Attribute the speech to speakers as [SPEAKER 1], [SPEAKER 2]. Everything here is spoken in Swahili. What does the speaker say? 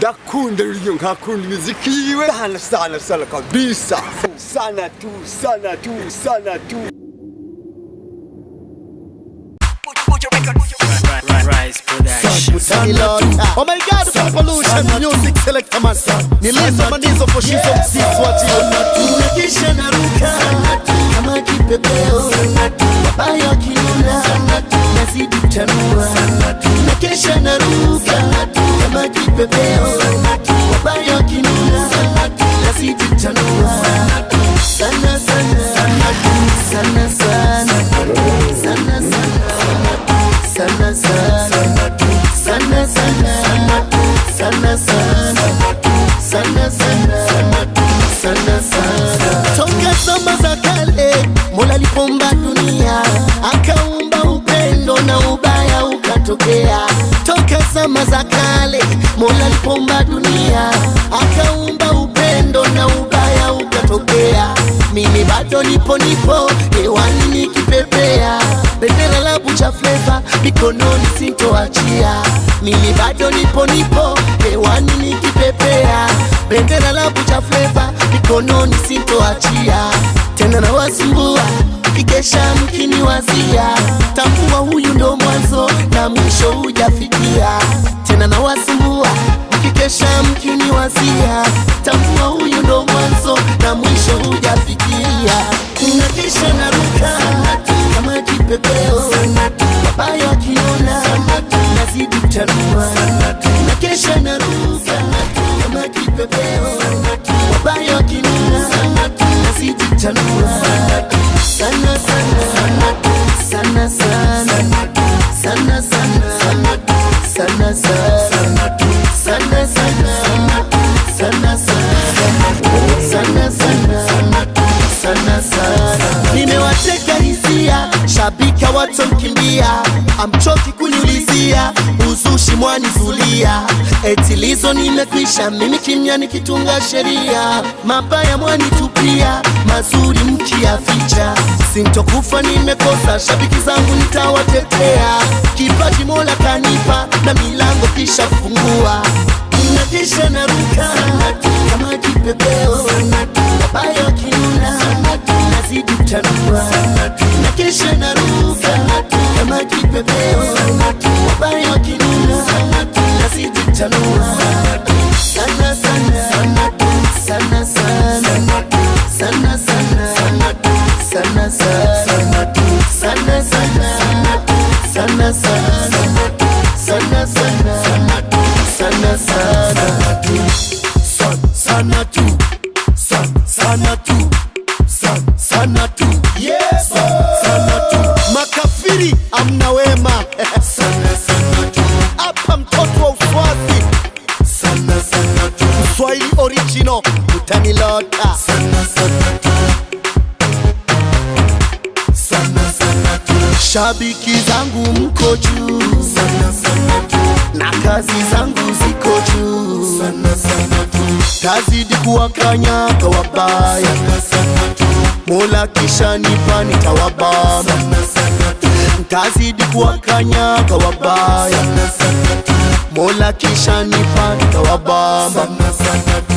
[SPEAKER 1] ndakunda ryo nkakunda imiziki yiwe sana kabisa sana tu
[SPEAKER 2] Rise production.
[SPEAKER 3] Oh my God, the pollution music selector man. Nilisa manizo for she's on six what you.
[SPEAKER 4] Unakisha naruka kama kipepeo, wabaya kinuna nazidi kutanua. Unakisha naruka kama kipepeo, wabaya kinuna nazidi kutanua. Sana sana sana sana sana sana sana sana sana sana sana sana. Toka zama za kale Mola alipoumba dunia, akaumba upendo na ubaya ukatokea. Toka zama za kale Mola alipoumba dunia, akaumba upendo na ubaya ukatokea. Mimi bado nipo hewani nikipepea, bendera la Buja Flava mikononi sintoachia. Mimi bado nipo hewani nikipepea, bendera la Buja Flava mikononi sintoachia. Tena na wasumbua kikesha mkiniwazia, tambua huyu ndo mwanzo na mwisho hujafikia. Tena na wasumbua kikesha mkiniwazia, tambua huyu ndo mwanzo na mwisho hujafikia. Unakesha naruka kama kipepeo, wabaya wakiona nazidi kutanua. Unakesha naruka kama kipepeo, wabaya wakiona nazidi kutanua. Sana sana sana sana sana sana sana sana sana sana sana. Nimewateka hisia, shabika watu mkimbia, amchoki kuniulizia, uzushi mwanizulia. Eti lizo nimekwisha, mimi kimya nikitunga sheria. Mabaya mwanitupia, mazuri mkiyaficha. Sintokufa nimekosa, shabiki zangu nitawatetea. Kipaji Mola kanipa, na milango kisha fungua. Unakesha naruka kama kipepeo, wabaya wakinuna nazidi kutanua. Unakesha naruka kama kipepeo, wabaya wakinuna nazidi kutanua. Sana sana sana sana sana sana sana sana sana sana sana sana sana tu sana tu yes sana tu. Makafiri amna wema sana tu. Hapa mtoto wa Uswazi sana tu. Swahili original utanilota sana tu. Shabiki zangu mko juu sana tu, na kazi zangu ziko juu sana tu. Tazidi kuwakanyaga wabaya sana tu, Mola kisha nipa nitawabamba sana tu. Tazidi kuwakanyaga wabaya sana tu, Mola kisha nipa nitawabamba sana tu.